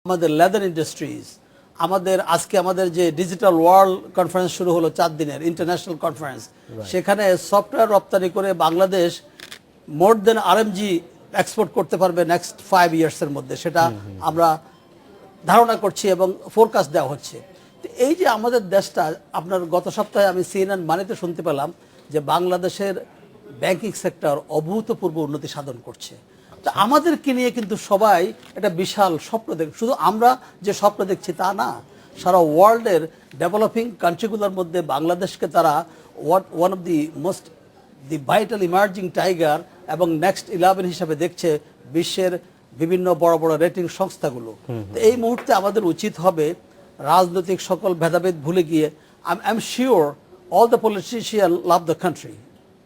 আমাদের leather industries, আমাদের আজকে আমাদের যে ডিজিটাল ওয়ার্ল্ড কনফারেন্স শুরু হলো 4 দিনের ইন্টারন্যাশনাল কনফারেন্স, সেখানে সফটওয়্যার রপ্তানি করে বাংলাদেশ মোর দেন আরএমজি এক্সপোর্ট করতে পারবে নেক্সট 5 ইয়ার্সের মধ্যে, সেটা আমরা ধারণা করছি এবং ফোরকাস্ট দেওয়া হচ্ছে। তো এই যে আমাদের দেশটা, আপনার গত সপ্তাহে আমি সিএনএন মানিতে শুনতে পেলাম যে বাংলাদেশের ব্যাংকিং সেক্টর অভূতপূর্ব উন্নতি সাধন করছে। তা আমাদেরকে নিয়ে কিন্তু সবাই একটা বিশাল স্বপ্ন দেখে, শুধু আমরা যে স্বপ্ন দেখছি তা না, সারা ওয়ার্ল্ডের ডেভেলপিং কান্ট্রিগুলোর মধ্যে বাংলাদেশকে তারা one of the vital emerging tiger এবং নেক্সট 11 হিসাবে দেখছে বিশ্বের বিভিন্ন বড় বড় রেটিং সংস্থাগুলো। তো এই মুহূর্তে আমাদের উচিত হবে রাজনৈতিক সকল ভেদাভেদ ভুলে গিয়ে, I am sure all the politician love the country,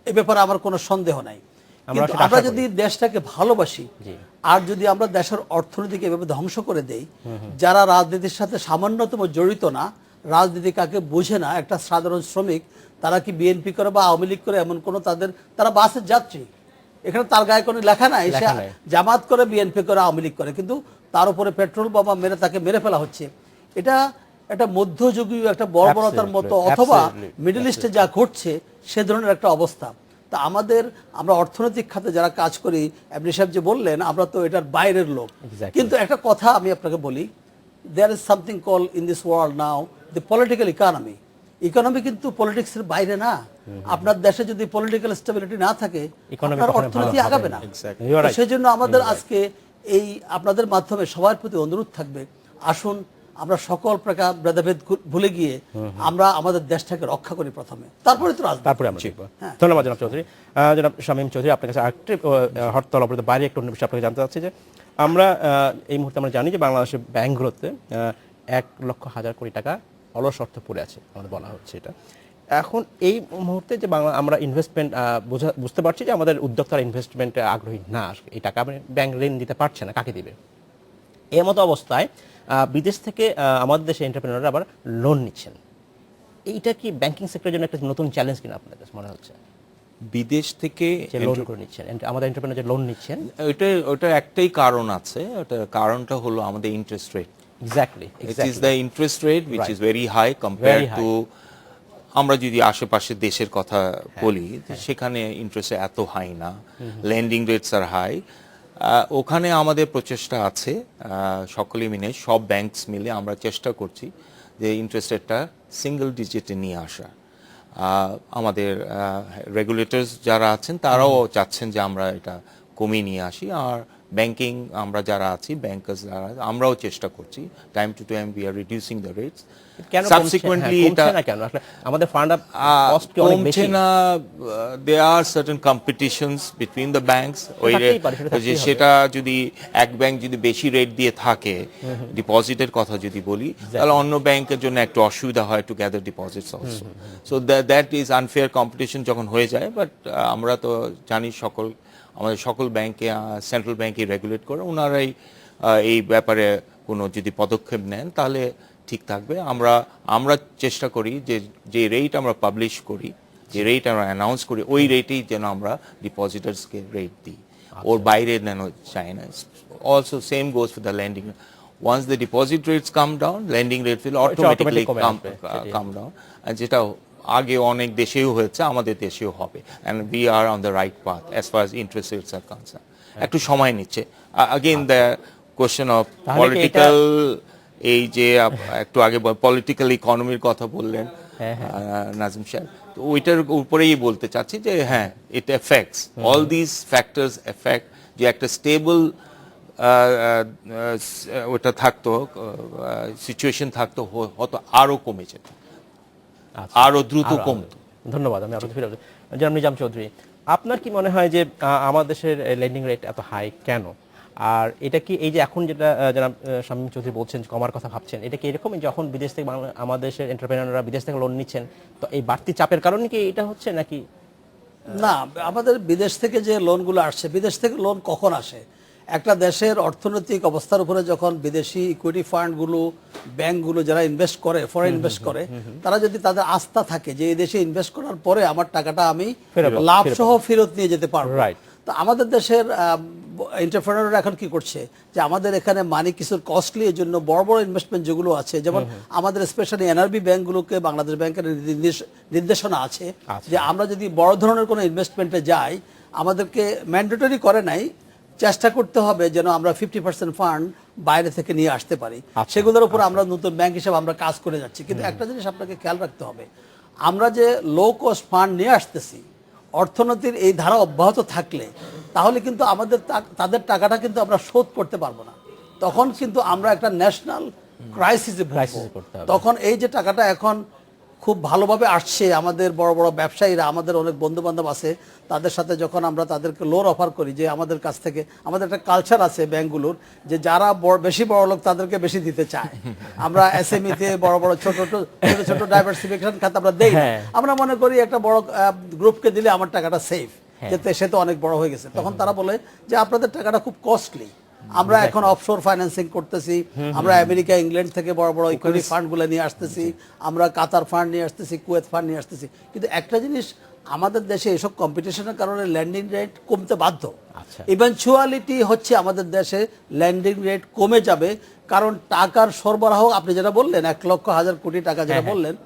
এ ব্যাপারে আমার কোনো সন্দেহ নাই। কিন্তু আমরা যদি দেশটাকে ভালোবাসি আর যদি আমরা দেশের অর্থনীতিকে এভাবে ধ্বংস করে দেই, যারা রাজনীতির সাথে সামান্যতম জড়িত না, রাজনীতি কাকে বোঝে না, একটা সাধারণ শ্রমিক, তারা কি বিএনপি করে বা আওয়ামী লীগ করে এমন কোনো তারা বাসের যাত্রী, এখানে তার গায়ে কোনো লেখা নাই সে জামাত করে, বিএনপি করে, আওয়ামী লীগ করে, কিন্তু তার উপরে পেট্রোল বোমা মেরে তাকে মেরে ফেলা হচ্ছে। এটা একটা মধ্যযুগীয় একটা বর্বরতার মতো, অথবা মিডল ইস্টে যা ঘটছে সে ধরনের একটা অবস্থা। তা আমরা অর্থনৈতিক খাতে যারা কাজ করি, এমনি সাহেব যে বললেন আমরা তো এটার বাইরের লোক, কিন্তু একটা কথা আমি আপনাকে বলি, there is something call in this world now the political economy. Economy কিন্তু পলিটিক্সের বাইরে না। আপনার দেশে যদি পলিটিক্যাল স্টেবিলিটি না থাকে, আপনার অর্থনীতি আগাবে না। সেই জন্য আমাদের আজকে এই আপনাদের মাধ্যমে সবার প্রতি অনুরোধ থাকবে, আসুন আমরা সকল প্রকার ভেদাভেদ ভুলে গিয়ে আমরা আমাদের দেশটাকে রক্ষা করি প্রথমে, তারপরে তো তারপরে আমরা শিখব। ধন্যবাদ জনাব চৌধুরী। জনাব শামীম চৌধুরী, আপনার কাছে আরেকটি হরতাল অবরোধের বাইরে একটা অন্য বিষয় আপনাকে জানতে চাচ্ছি যে আমরা এই মুহূর্তে আমরা জানি যে বাংলাদেশের ব্যাংকগুলোতে 1,00,000 কোটি টাকা অলস অর্থ পড়ে আছে, আমাদের বলা হচ্ছে এটা। এখন এই মুহূর্তে যে আমরা ইনভেস্টমেন্ট বুঝতে পারছি যে আমাদের উদ্যোক্তারা ইনভেস্টমেন্টে আগ্রহী না, এই টাকা ব্যাংক ঋণ দিতে পারছে না, কাকে দিবে? এর মতো অবস্থায় বিদেশ থেকে আমাদের দেশে এন্টারপ্রেনাররা আবার লোন নিচ্ছেন। এইটা কি ব্যাংকিং সেক্টরের জন্য একটা নতুন চ্যালেঞ্জ কিনা আপনার কাছে মনে হচ্ছে? বিদেশ থেকে লোন করে নিচ্ছেন, আমাদের এন্টারপ্রেনার যে লোন নিচ্ছেন, ওটা একটাই কারণ আছে। ওটা কারণটা হলো আমাদের interest rate. Exactly it is the interest rate which is very high compare to, আমরা যদি আশেপাশের দেশের কথা বলি, সেখানে ইন্টারেস্ট এত হাই না, লেন্ডিং রেটস আর হাই। ওখানে আমাদের প্রচেষ্টা আছে, সকলে মিলে, সব ব্যাংকস মিলে আমরা চেষ্টা করছি যে ইন্টারেস্ট রেটটা সিঙ্গেল ডিজিটে নিয়ে আসা। আমাদের রেগুলেটরস যারা আছেন তারাও চাচ্ছেন যে আমরা এটা কমিয়ে নিয়ে আসি, আর ব্যাংকিং আমরা যারা আছি, ব্যাংকার্স যারা, আমরাও চেষ্টা করছি, time to time we are reducing the rates. Subsequently এটা কেন আসলে আমাদের ফান্ড আপ কস্ট কি অনেক বেশি না? There are certain competitions between the banks. ওই যে সেটা যদি এক ব্যাংক যদি বেশি রেট দিয়ে থাকে, ডিপোজিটের কথা যদি বলি, তাহলে অন্য ব্যাংকের জন্য একটু অসুবিধা হয় two gather deposits also. So that is unfair competition যখন হয়ে যায়। বাট আমরা তো জানি আমাদের সকল ব্যাংকে, সেন্ট্রাল ব্যাংকে রেগুলেট করে, ওনারাই এই ব্যাপারে কোনো যদি পদক্ষেপ নেন তাহলে ঠিক থাকবে। আমরা চেষ্টা করি যে রেট আমরা পাবলিশ করি, যে রেট আমরা অ্যানাউন্স করি, ওই রেটেই যেন আমরা ডিপোজিটার্সকে রেট দিই, ওর বাইরে নেন চাই না। Also same goes for the landing. Once the deposit rates come down, landing rate will automatically come down. যেটা আগে অনেক দেশেও হয়েছে, আমাদের দেশেও হবে। And we are on the right path as far as interest rates are concern. একটু সময় নিচ্ছে। Again the question of political, এই যে একটু আগে পলিটিক্যাল ইকোনমির কথা বললেন নাজিম সাহেব, তো ওইটার উপরেই বলতে চাচ্ছি যে হ্যাঁ, it affects all this factors effect. যে একটা স্টেবল ওটা থাকতো, সিচুয়েশন থাকতো, হয়তো আরো কমে যেত, আরো দ্রুত কমতো। ধন্যবাদ। আমি আপনাকে ফিরে জনাব নিজাম চৌধুরী, আপনার কি মনে হয় যে আমাদের দেশের লেন্ডিং রেট এত হাই কেন? আর এটা কি এই যে এখন যেটা জনাব শামীম চৌধুরী বলছেন কমার কথা ভাবছেন, এটা কি এরকমই যখন বিদেশ থেকে আমাদের দেশের এন্টারপ্রেনাররা বিদেশ থেকে লোন নিচ্ছেন, তো এই বাড়তি চাপের কারণে কি এটা হচ্ছে নাকি? না, আমাদের বিদেশ থেকে যে লোনগুলো আসছে, বিদেশ থেকে লোন কখন আসে? একটা দেশের অর্থনৈতিক অবস্থার উপরে যখন বিদেশি ইকুইটি ফান্ডগুলো, ব্যাংকগুলো যারা ইনভেস্ট করে, ফরেন ইনভেস্ট করে, তারা যদি তাদের আস্থা থাকে যে এই দেশে ইনভেস্ট করার পরে আমার টাকাটা আমি লাভ সহ ফেরত নিয়ে যেতে পারবো। তো আমাদের দেশের এন্টারপ্রেনাররা এখন কি করছে যে আমাদের এখানে মানি কিছু কস্টলি, এর জন্য বড় বড় ইনভেস্টমেন্ট যেগুলো আছে, যেমন আমাদের স্পেশালি এনআরবি ব্যাংকগুলোকে বাংলাদেশ ব্যাংকের নির্দেশনা আছে যে আমরা যদি বড় ধরনের কোনো ইনভেস্টমেন্টে যাই, আমাদেরকে ম্যান্ডেটরি করে নাই, চেষ্টা করতে হবে যেন আমরা 50% ফান্ড বাইরে থেকে নিয়ে আসতে পারি। সেগুলোর উপর আমরা নতুন ব্যাংক হিসেবে আমরা কাজ করে যাচ্ছি। কিন্তু একটা জিনিস আপনাকে খেয়াল রাখতে হবে, আমরা যে লো কস্ট ফান্ড নিয়ে আসতেছি, অর্থনীতির এই ধারা অব্যাহত থাকলে তাহলে কিন্তু আমাদের তাদের টাকাটা কিন্তু আমরা শোধ করতে পারবো না। তখন কিন্তু আমরা একটা ন্যাশনাল ক্রাইসিসে পড়তে হবে। তখন এই যে টাকাটা এখন খুব ভালোভাবে আসছে, আমাদের বড় বড় ব্যবসায়ীরা, আমাদের অনেক বন্ধু বান্ধব আছে, তাদের সাথে যখন আমরা তাদেরকে লোন অফার করি যে আমাদের কাছ থেকে, আমাদের একটা কালচার আছে ব্যাংকগুলোর যে যারা বেশি বড় লোক তাদেরকে বেশি দিতে চায়। আমরা এসএমইতে বড় বড় ছোট ছোট ডাইভার্সিফিকেশন খাতে আমরা দেই না। আমরা মনে করি একটা বড় গ্রুপকে দিলে আমার টাকাটা সেফ, যাতে সে তো অনেক বড় হয়ে গেছে। তখন তারা বলে যে আপনাদের টাকাটা খুব কস্টলি, আমরা এখন অফশোর ফাইন্যান্সিং করতেছি, আমরা আমেরিকা ইংল্যান্ড থেকে বড় বড় ইকুইটি ফান্ডগুলো নিয়ে আসতেছি, আমরা কাতার ফান্ড নিয়ে আসতেছি, কুয়েত ফান্ড নিয়ে আসতেছি। কিন্তু একটা জিনিস, আমাদের দেশে এসব কম্পিটিশনের কারণে ল্যান্ডিং রেট কমতে বাধ্য। ইভেনচুয়ালিটি হচ্ছে আমাদের দেশে ল্যান্ডিং রেট কমে যাবে, কারণ টাকার সরবরাহ, আপনি যেটা বললেন 1,00,000 কোটি টাকা যেটা বললেন,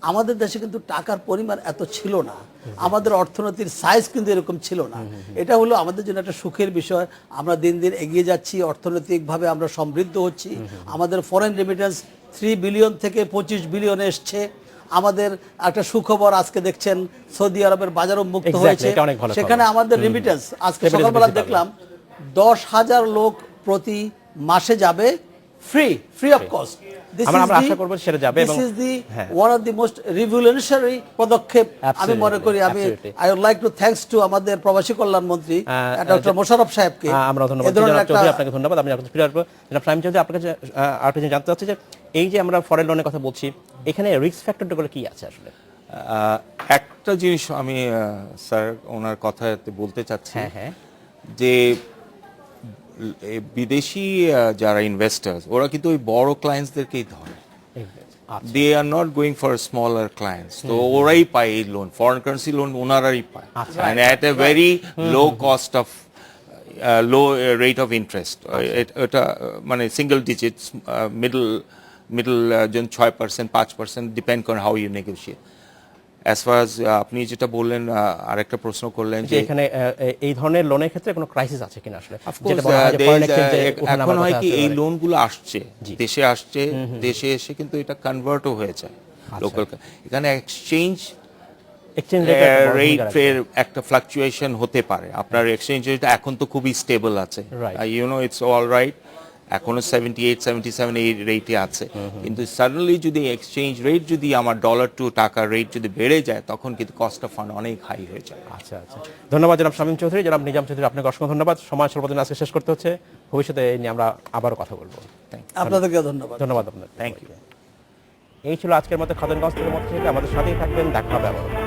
আমাদের দেশে কিন্তু টাকার পরিমাণ এত ছিল না, আমাদের অর্থনীতির সাইজ কিন্তু এরকম ছিল না। এটা হলো আমাদের জন্য একটা সুখের বিষয়। আমরা দিন দিন এগিয়ে যাচ্ছি, অর্থনৈতিকভাবে আমরা সমৃদ্ধ হচ্ছি। আমাদের ফরেন রেমিটেন্স 3 বিলিয়ন থেকে 25 বিলিয়নে এসছে। আমাদের একটা সুখবর আজকে দেখছেন, সৌদি আরবের বাজার উন্মুক্ত হয়েছে, সেখানে আমাদের রেমিটেন্স আজকে সকালবেলা দেখলাম 10,000 লোক প্রতি মাসে যাবে ফ্রি অফ কস্ট। আমরা আশা করব সেটা যাবে এবং this is the one of the most revolutionary পদক্ষেপ আমি মনে করি। I would like to thanks to আমাদের প্রবাসী কল্যাণ মন্ত্রী ডক্টর মোশাররফ সাহেবকে। আমরা ধন্যবাদ চৌধুরী, আপনাকে ধন্যবাদ। আমি আপনাকে ফিরে আসবো। জনাব শামীম চৌধুরী, আপনার কাছে আরেকটা জিনিস জানতে চাচ্ছি যে এই যে আমরা ফরেন লোনের কথা বলছি, এখানে রিস্ক ফ্যাক্টরটা কি আছে আসলে? একটা জিনিস আমি স্যার ওনার কথাতে বলতে চাচ্ছি যে বিদেশি যারা ইনভেস্টার্স, ওরা কিন্তু ওই বড় ক্লায়েন্টসদেরকেই ধরে, they are not going for smaller clients. তো ওরাই পায় এই লোন, ফরেন কারেন্সি লোন ওনারাই পায়, and at a very low cost of low rate of interest. এটা মানে সিঙ্গল ডিজিটস, মিডল জন 6%, 5%, ডিপেন্ড করে how you negotiate. As far as আপনি যেটা বললেন, আরেকটা প্রশ্ন করলেন যে এখানে এই ধরনের লোনের ক্ষেত্রে কোনো ক্রাইসিস আছে কিনা আসলে? এখন হয় কি, এই লোনগুলো আসছে, দেশে আসছে, দেশে এসে কিন্তু এটা কনভার্টও হয়ে যায় লোকাল। এখানে এক্সচেঞ্জ রেটের একটা ফ্লাকচুয়েশন হতে পারে। আপনার এক্সচেঞ্জ রেট এখন তো খুবই স্টেবল আছে, you know, it's all right, এখনো 78, 77 এই রেটে আছে। কিন্তু সাডেনলি যদি এক্সচেঞ্জ রেট যদি আমার ডলার টু টাকা রেট যদি বেড়ে যায়, তখন কিন্তু কস্ট অফ ফান্ড অনেক হাই হয়ে যায়। আচ্ছা, ধন্যবাদ জনাব শামীম চৌধুরী। জনাব নিজাম চৌধুরী, আপনাকে অসংখ্য ধন্যবাদ। সময় স্বল্পদিন আজকে শেষ করতে হচ্ছে, ভবিষ্যতে এই নিয়ে আমরা আবারও কথা বলবো। আপনাদেরকে ধন্যবাদ। আপনার থ্যাংক ইউ। এই ছিল আজকের মতো খাদেনগঞ্জ থেকে। আমাদের সাথেই থাকবেন, দেখা হবে আবার।